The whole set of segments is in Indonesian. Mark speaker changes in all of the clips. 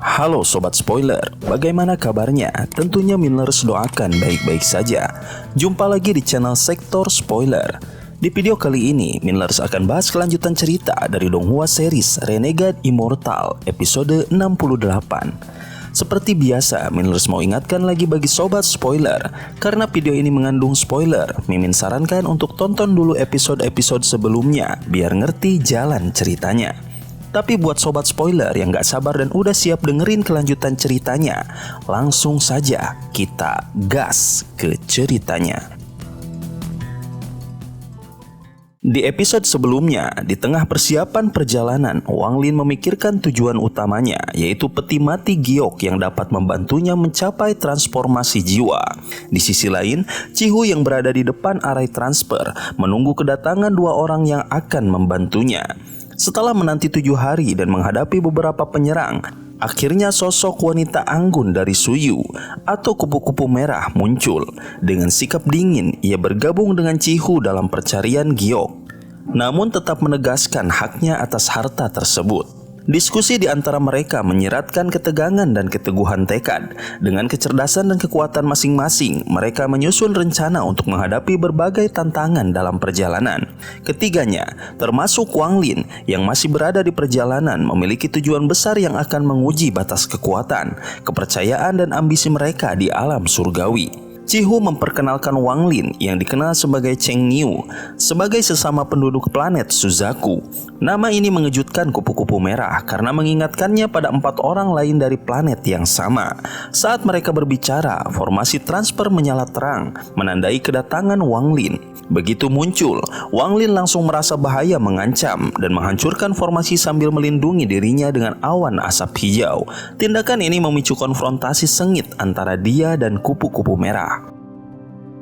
Speaker 1: Halo Sobat Spoiler, bagaimana kabarnya? Tentunya Millers doakan baik-baik saja. Jumpa lagi di channel Sektor Spoiler. Di video kali ini, Millers akan bahas kelanjutan cerita dari Donghua series Renegade Immortal episode 68. Seperti biasa, Millers mau ingatkan lagi bagi Sobat Spoiler, karena video ini mengandung spoiler, Mimin sarankan untuk tonton dulu episode-episode sebelumnya biar ngerti jalan ceritanya. Tapi buat Sobat Spoiler yang gak sabar dan udah siap dengerin kelanjutan ceritanya, langsung saja kita gas ke ceritanya. Di episode sebelumnya, di tengah persiapan perjalanan, Wang Lin memikirkan tujuan utamanya, yaitu peti mati giok yang dapat membantunya mencapai transformasi jiwa. Di sisi lain, Cihu yang berada di depan arai transfer menunggu kedatangan dua orang yang akan membantunya. Setelah menanti 7 hari dan menghadapi beberapa penyerang, akhirnya sosok wanita anggun dari Suyu atau kupu-kupu merah muncul. Dengan sikap dingin, ia bergabung dengan Cihu dalam pencarian giok, namun tetap menegaskan haknya atas harta tersebut. Diskusi di antara mereka menyiratkan ketegangan dan keteguhan tekad. Dengan kecerdasan dan kekuatan masing-masing, mereka menyusun rencana untuk menghadapi berbagai tantangan dalam perjalanan. Ketiganya, termasuk Wang Lin yang masih berada di perjalanan, memiliki tujuan besar yang akan menguji batas kekuatan, kepercayaan dan ambisi mereka di alam surgawi. Cihu memperkenalkan Wang Lin yang dikenal sebagai Cheng Niu sebagai sesama penduduk planet Suzaku. Nama ini mengejutkan kupu-kupu merah karena mengingatkannya pada 4 orang lain dari planet yang sama. Saat mereka berbicara, formasi transfer menyala terang, menandai kedatangan Wang Lin. Begitu muncul, Wang Lin langsung merasa bahaya mengancam dan menghancurkan formasi sambil melindungi dirinya dengan awan asap hijau. Tindakan ini memicu konfrontasi sengit antara dia dan kupu-kupu merah.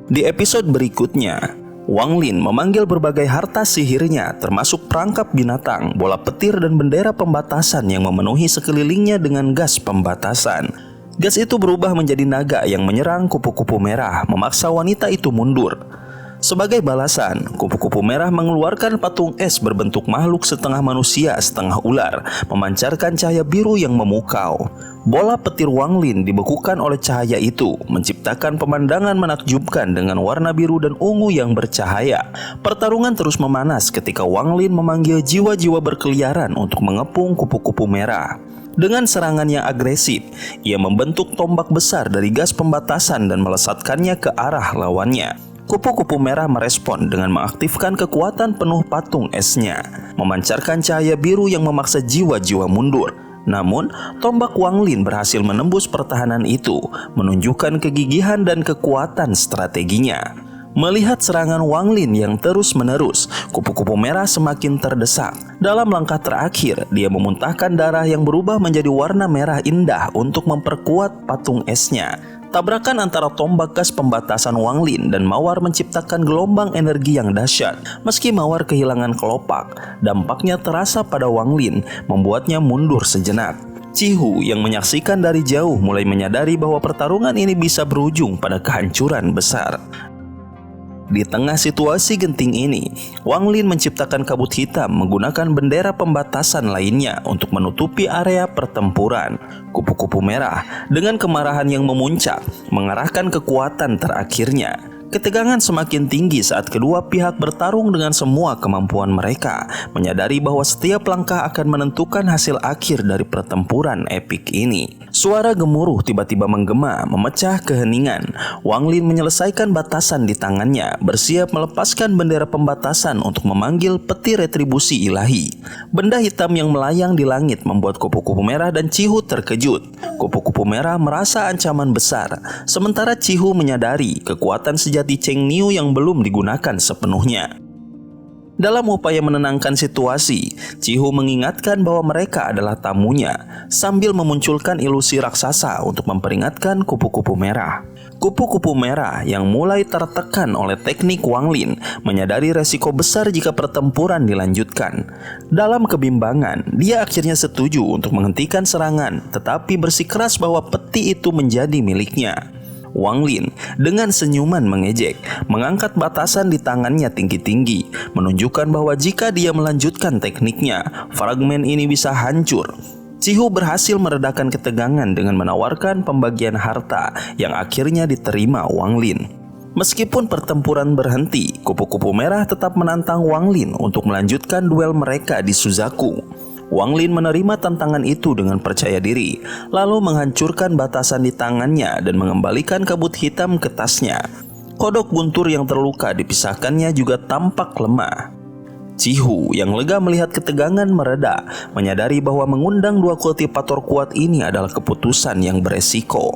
Speaker 1: Di episode berikutnya, Wang Lin memanggil berbagai harta sihirnya termasuk perangkap binatang, bola petir dan bendera pembatasan yang memenuhi sekelilingnya dengan gas pembatasan. Gas itu berubah menjadi naga yang menyerang kupu-kupu merah, memaksa wanita itu mundur. Sebagai balasan, kupu-kupu merah mengeluarkan patung es berbentuk makhluk setengah manusia setengah ular, memancarkan cahaya biru yang memukau. Bola petir Wang Lin dibekukan oleh cahaya itu, menciptakan pemandangan menakjubkan dengan warna biru dan ungu yang bercahaya. Pertarungan terus memanas ketika Wang Lin memanggil jiwa-jiwa berkeliaran untuk mengepung kupu-kupu merah. Dengan serangan yang agresif, ia membentuk tombak besar dari gas pembatasan dan melesatkannya ke arah lawannya. Kupu-kupu merah merespon dengan mengaktifkan kekuatan penuh patung esnya, memancarkan cahaya biru yang memaksa jiwa-jiwa mundur. Namun, tombak Wang Lin berhasil menembus pertahanan itu, menunjukkan kegigihan dan kekuatan strateginya. Melihat serangan Wang Lin yang terus-menerus, kupu-kupu merah semakin terdesak. Dalam langkah terakhir, dia memuntahkan darah yang berubah menjadi warna merah indah untuk memperkuat patung esnya. Tabrakan antara tombak gas pembatasan Wang Lin dan mawar menciptakan gelombang energi yang dahsyat. Meski mawar kehilangan kelopak, dampaknya terasa pada Wang Lin, membuatnya mundur sejenak. Cihu yang menyaksikan dari jauh mulai menyadari bahwa pertarungan ini bisa berujung pada kehancuran besar. Di tengah situasi genting ini, Wang Lin menciptakan kabut hitam menggunakan bendera pembatasan lainnya untuk menutupi area pertempuran. Kupu-kupu merah dengan kemarahan yang memuncak mengarahkan kekuatan terakhirnya. Ketegangan semakin tinggi saat kedua pihak bertarung dengan semua kemampuan mereka, menyadari bahwa setiap langkah akan menentukan hasil akhir dari pertempuran epik ini. Suara gemuruh tiba-tiba menggema, memecah keheningan. Wang Lin menyelesaikan batasan di tangannya, bersiap melepaskan bendera pembatasan untuk memanggil peti retribusi ilahi. Benda hitam yang melayang di langit membuat kupu-kupu merah dan Cihu terkejut. Kupu-kupu merah merasa ancaman besar, sementara Cihu menyadari kekuatan sejati Cheng Niu yang belum digunakan sepenuhnya. Dalam upaya menenangkan situasi, Cihu mengingatkan bahwa mereka adalah tamunya, sambil memunculkan ilusi raksasa untuk memperingatkan kupu-kupu merah. Kupu-kupu merah yang mulai tertekan oleh teknik Wang Lin menyadari resiko besar jika pertempuran dilanjutkan. Dalam kebimbangan, dia akhirnya setuju untuk menghentikan serangan, tetapi bersikeras bahwa peti itu menjadi miliknya. Wang Lin dengan senyuman mengejek, mengangkat batasan di tangannya tinggi-tinggi, menunjukkan bahwa jika dia melanjutkan tekniknya, fragmen ini bisa hancur. Cihu berhasil meredakan ketegangan dengan menawarkan pembagian harta yang akhirnya diterima Wang Lin. Meskipun pertempuran berhenti, kupu-kupu merah tetap menantang Wang Lin untuk melanjutkan duel mereka di Suzaku. Wang Lin menerima tantangan itu dengan percaya diri, lalu menghancurkan batasan di tangannya dan mengembalikan kabut hitam ke tasnya. Kodok guntur yang terluka dipisahkannya juga tampak lemah. Cihu yang lega melihat ketegangan mereda, menyadari bahwa mengundang dua kultivator kuat ini adalah keputusan yang beresiko.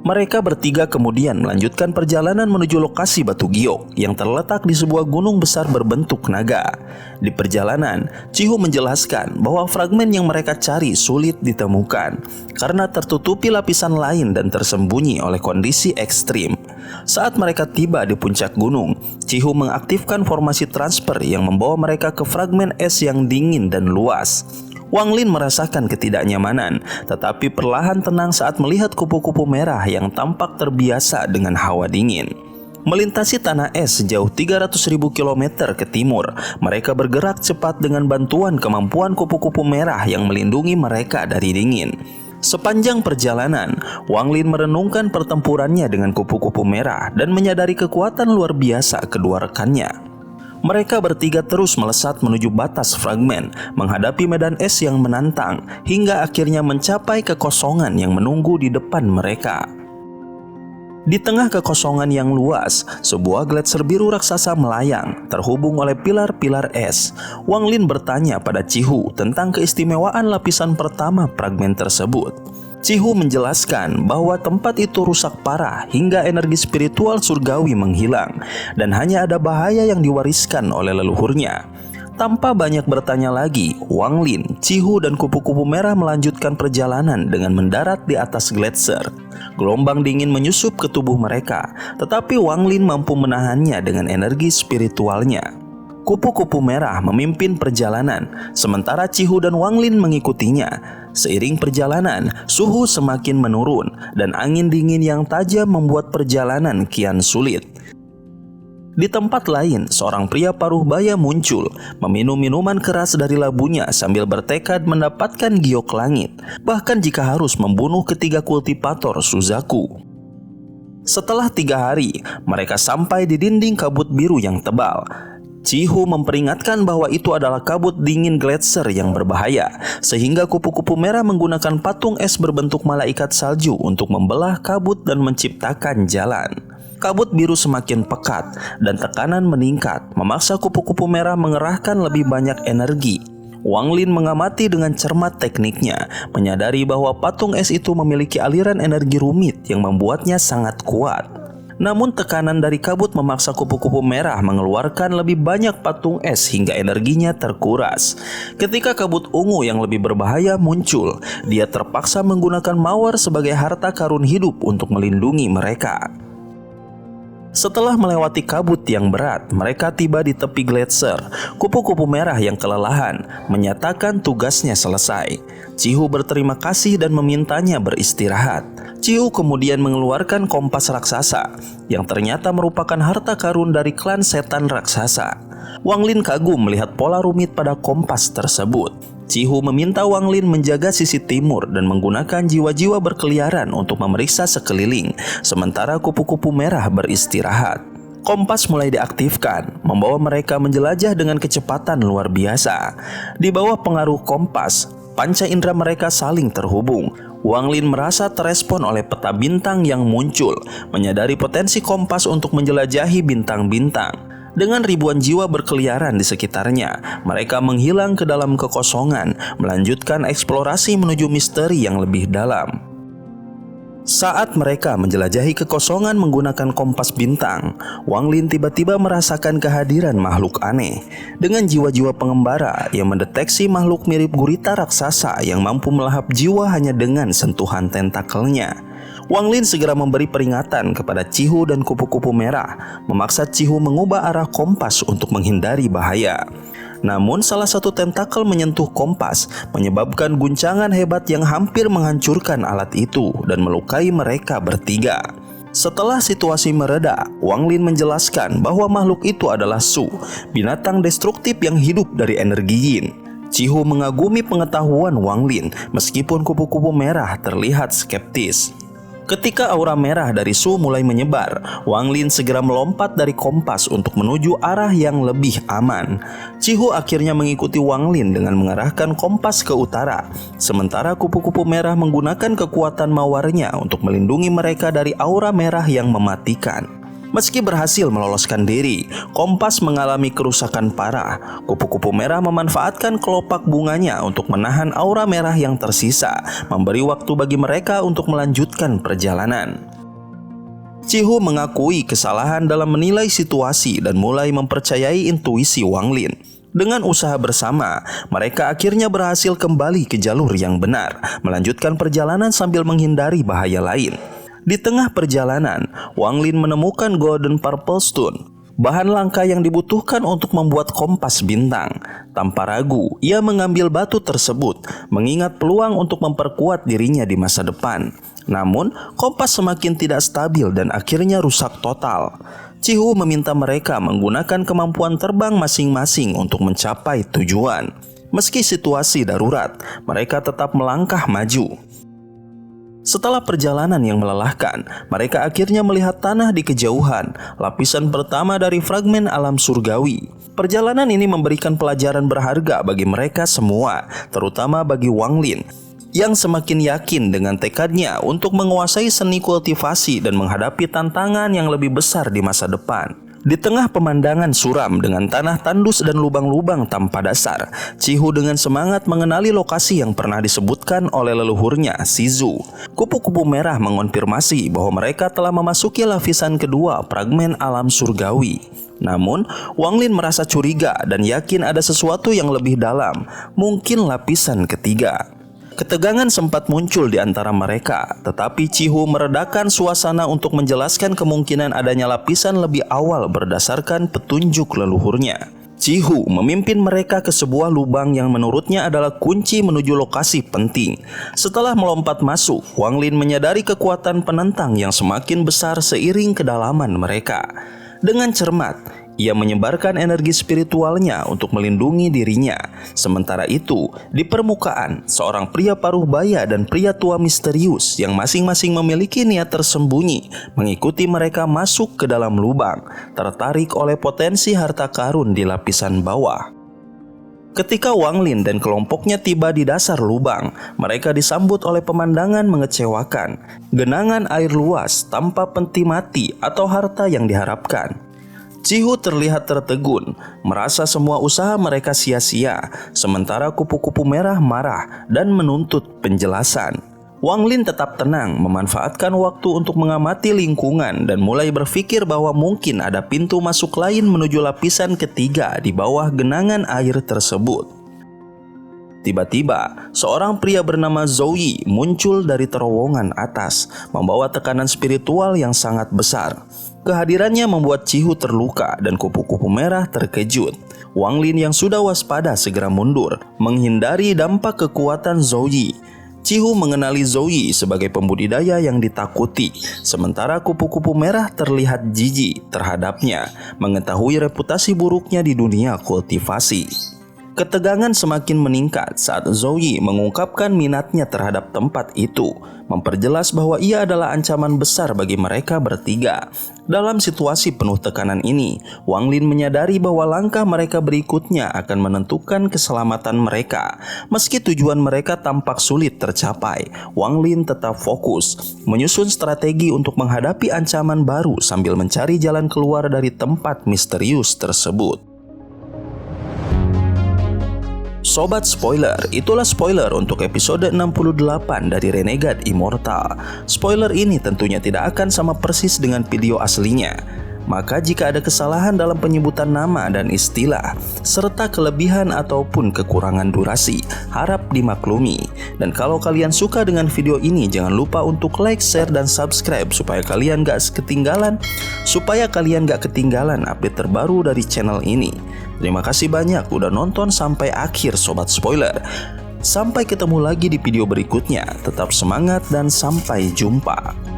Speaker 1: Mereka bertiga kemudian melanjutkan perjalanan menuju lokasi batu giok yang terletak di sebuah gunung besar berbentuk naga. Di perjalanan, Cihu menjelaskan bahwa fragmen yang mereka cari sulit ditemukan karena tertutupi lapisan lain dan tersembunyi oleh kondisi ekstrim. Saat mereka tiba di puncak gunung, Cihu mengaktifkan formasi transfer yang membawa mereka ke fragmen es yang dingin dan luas. Wang Lin merasakan ketidaknyamanan, tetapi perlahan tenang saat melihat kupu-kupu merah yang tampak terbiasa dengan hawa dingin. Melintasi tanah es sejauh 300.000 km ke timur, mereka bergerak cepat dengan bantuan kemampuan kupu-kupu merah yang melindungi mereka dari dingin. Sepanjang perjalanan, Wang Lin merenungkan pertempurannya dengan kupu-kupu merah dan menyadari kekuatan luar biasa kedua rekannya. Mereka bertiga terus melesat menuju batas fragmen, menghadapi medan es yang menantang, hingga akhirnya mencapai kekosongan yang menunggu di depan mereka. Di tengah kekosongan yang luas, sebuah gletser biru raksasa melayang, terhubung oleh pilar-pilar es. Wang Lin bertanya pada Cihu tentang keistimewaan lapisan pertama fragmen tersebut. Cihu menjelaskan bahwa tempat itu rusak parah hingga energi spiritual surgawi menghilang, dan hanya ada bahaya yang diwariskan oleh leluhurnya. Tanpa banyak bertanya lagi, Wang Lin, Cihu, dan kupu-kupu merah melanjutkan perjalanan dengan mendarat di atas gletser. Gelombang dingin menyusup ke tubuh mereka, tetapi Wang Lin mampu menahannya dengan energi spiritualnya. Kupu-kupu merah memimpin perjalanan, sementara Cihu dan Wang Lin mengikutinya. Seiring perjalanan, suhu semakin menurun, dan angin dingin yang tajam membuat perjalanan kian sulit. Di tempat lain, seorang pria paruh baya muncul, meminum minuman keras dari labunya sambil bertekad mendapatkan giok langit, bahkan jika harus membunuh ketiga kultivator Suzaku. Setelah 3 hari, mereka sampai di dinding kabut biru yang tebal. Cihu memperingatkan bahwa itu adalah kabut dingin gletser yang berbahaya, sehingga kupu-kupu merah menggunakan patung es berbentuk malaikat salju untuk membelah kabut dan menciptakan jalan. Kabut biru semakin pekat dan tekanan meningkat, memaksa kupu-kupu merah mengerahkan lebih banyak energi. Wang Lin mengamati dengan cermat tekniknya, menyadari bahwa patung es itu memiliki aliran energi rumit yang membuatnya sangat kuat. Namun tekanan dari kabut memaksa kupu-kupu merah mengeluarkan lebih banyak patung es hingga energinya terkuras. Ketika kabut ungu yang lebih berbahaya muncul, dia terpaksa menggunakan mawar sebagai harta karun hidup untuk melindungi mereka. Setelah melewati kabut yang berat, mereka tiba di tepi gletser. Kupu-kupu merah yang kelelahan menyatakan tugasnya selesai. Cihu berterima kasih dan memintanya beristirahat. Cihu kemudian mengeluarkan kompas raksasa, yang ternyata merupakan harta karun dari klan setan raksasa. Wang Lin kagum melihat pola rumit pada kompas tersebut. Cihu meminta Wang Lin menjaga sisi timur dan menggunakan jiwa-jiwa berkeliaran untuk memeriksa sekeliling, sementara kupu-kupu merah beristirahat. Kompas mulai diaktifkan, membawa mereka menjelajah dengan kecepatan luar biasa. Di bawah pengaruh kompas, panca indera mereka saling terhubung. Wang Lin merasa terespon oleh peta bintang yang muncul, menyadari potensi kompas untuk menjelajahi bintang-bintang. Dengan ribuan jiwa berkeliaran di sekitarnya, mereka menghilang ke dalam kekosongan, melanjutkan eksplorasi menuju misteri yang lebih dalam. Saat mereka menjelajahi kekosongan menggunakan kompas bintang, Wang Lin tiba-tiba merasakan kehadiran makhluk aneh. Dengan jiwa-jiwa pengembara yang mendeteksi makhluk mirip gurita raksasa yang mampu melahap jiwa hanya dengan sentuhan tentakelnya. Wang Lin segera memberi peringatan kepada Cihu dan kupu-kupu merah, memaksa Cihu mengubah arah kompas untuk menghindari bahaya. Namun salah satu tentakel menyentuh kompas, menyebabkan guncangan hebat yang hampir menghancurkan alat itu dan melukai mereka bertiga. Setelah situasi mereda, Wang Lin menjelaskan bahwa makhluk itu adalah Su, binatang destruktif yang hidup dari energi yin. Chihu mengagumi pengetahuan Wang Lin meskipun kupu-kupu merah terlihat skeptis. Ketika aura merah dari Su mulai menyebar, Wang Lin segera melompat dari kompas untuk menuju arah yang lebih aman. Chihu akhirnya mengikuti Wang Lin dengan mengarahkan kompas ke utara, sementara kupu-kupu merah menggunakan kekuatan mawarnya untuk melindungi mereka dari aura merah yang mematikan. Meski berhasil meloloskan diri, kompas mengalami kerusakan parah. Kupu-kupu merah memanfaatkan kelopak bunganya untuk menahan aura merah yang tersisa, memberi waktu bagi mereka untuk melanjutkan perjalanan. Chihu mengakui kesalahan dalam menilai situasi dan mulai mempercayai intuisi Wang Lin. Dengan usaha bersama, mereka akhirnya berhasil kembali ke jalur yang benar, melanjutkan perjalanan sambil menghindari bahaya lain. Di tengah perjalanan, Wang Lin menemukan Golden Purple Stone, bahan langka yang dibutuhkan untuk membuat kompas bintang. Tanpa ragu, ia mengambil batu tersebut, mengingat peluang untuk memperkuat dirinya di masa depan. Namun, kompas semakin tidak stabil dan akhirnya rusak total. Chihu meminta mereka menggunakan kemampuan terbang masing-masing untuk mencapai tujuan. Meski situasi darurat, mereka tetap melangkah maju. Setelah perjalanan yang melelahkan, mereka akhirnya melihat tanah di kejauhan, lapisan pertama dari fragmen alam surgawi. Perjalanan ini memberikan pelajaran berharga bagi mereka semua, terutama bagi Wang Lin, yang semakin yakin dengan tekadnya untuk menguasai seni kultivasi dan menghadapi tantangan yang lebih besar di masa depan. Di tengah pemandangan suram dengan tanah tandus dan lubang-lubang tanpa dasar, Chihu dengan semangat mengenali lokasi yang pernah disebutkan oleh leluhurnya, Shizu. Kupu-kupu merah mengonfirmasi bahwa mereka telah memasuki lapisan kedua fragmen alam surgawi. Namun, Wang Lin merasa curiga dan yakin ada sesuatu yang lebih dalam, mungkin lapisan ketiga. Ketegangan sempat muncul di antara mereka, tetapi Chihu meredakan suasana untuk menjelaskan kemungkinan adanya lapisan lebih awal berdasarkan petunjuk leluhurnya. Chihu memimpin mereka ke sebuah lubang yang menurutnya adalah kunci menuju lokasi penting. Setelah melompat masuk, Wang Lin menyadari kekuatan penentang yang semakin besar seiring kedalaman mereka. Dengan cermat, ia menyebarkan energi spiritualnya untuk melindungi dirinya. Sementara itu, di permukaan, seorang pria paruh baya dan pria tua misterius yang masing-masing memiliki niat tersembunyi mengikuti mereka masuk ke dalam lubang, tertarik oleh potensi harta karun di lapisan bawah. Ketika Wang Lin dan kelompoknya tiba di dasar lubang, mereka disambut oleh pemandangan mengecewakan. Genangan air luas tanpa peti mati atau harta yang diharapkan. Chihu terlihat tertegun, merasa semua usaha mereka sia-sia, sementara kupu-kupu merah marah dan menuntut penjelasan. Wang Lin tetap tenang, memanfaatkan waktu untuk mengamati lingkungan dan mulai berpikir bahwa mungkin ada pintu masuk lain menuju lapisan ketiga di bawah genangan air tersebut. Tiba-tiba, seorang pria bernama Zoe muncul dari terowongan atas, membawa tekanan spiritual yang sangat besar. Kehadirannya membuat Chihu terluka dan kupu-kupu merah terkejut. Wang Lin yang sudah waspada segera mundur, menghindari dampak kekuatan Zoe. Chihu mengenali Zoe sebagai pembudidaya yang ditakuti, sementara kupu-kupu merah terlihat jijik terhadapnya, mengetahui reputasi buruknya di dunia kultivasi. Ketegangan semakin meningkat saat Zoe mengungkapkan minatnya terhadap tempat itu, memperjelas bahwa ia adalah ancaman besar bagi mereka bertiga. Dalam situasi penuh tekanan ini, Wang Lin menyadari bahwa langkah mereka berikutnya akan menentukan keselamatan mereka. Meski tujuan mereka tampak sulit tercapai, Wang Lin tetap fokus, menyusun strategi untuk menghadapi ancaman baru sambil mencari jalan keluar dari tempat misterius tersebut. Sobat spoiler, itulah spoiler untuk episode 68 dari Renegade Immortal. Spoiler ini tentunya tidak akan sama persis dengan video aslinya. Maka jika ada kesalahan dalam penyebutan nama dan istilah, serta kelebihan ataupun kekurangan durasi, harap dimaklumi. Dan kalau kalian suka dengan video ini, jangan lupa untuk like, share, dan subscribe supaya kalian gak ketinggalan update terbaru dari channel ini. Terima kasih banyak udah nonton sampai akhir Sobat Spoiler. Sampai ketemu lagi di video berikutnya. Tetap semangat dan sampai jumpa.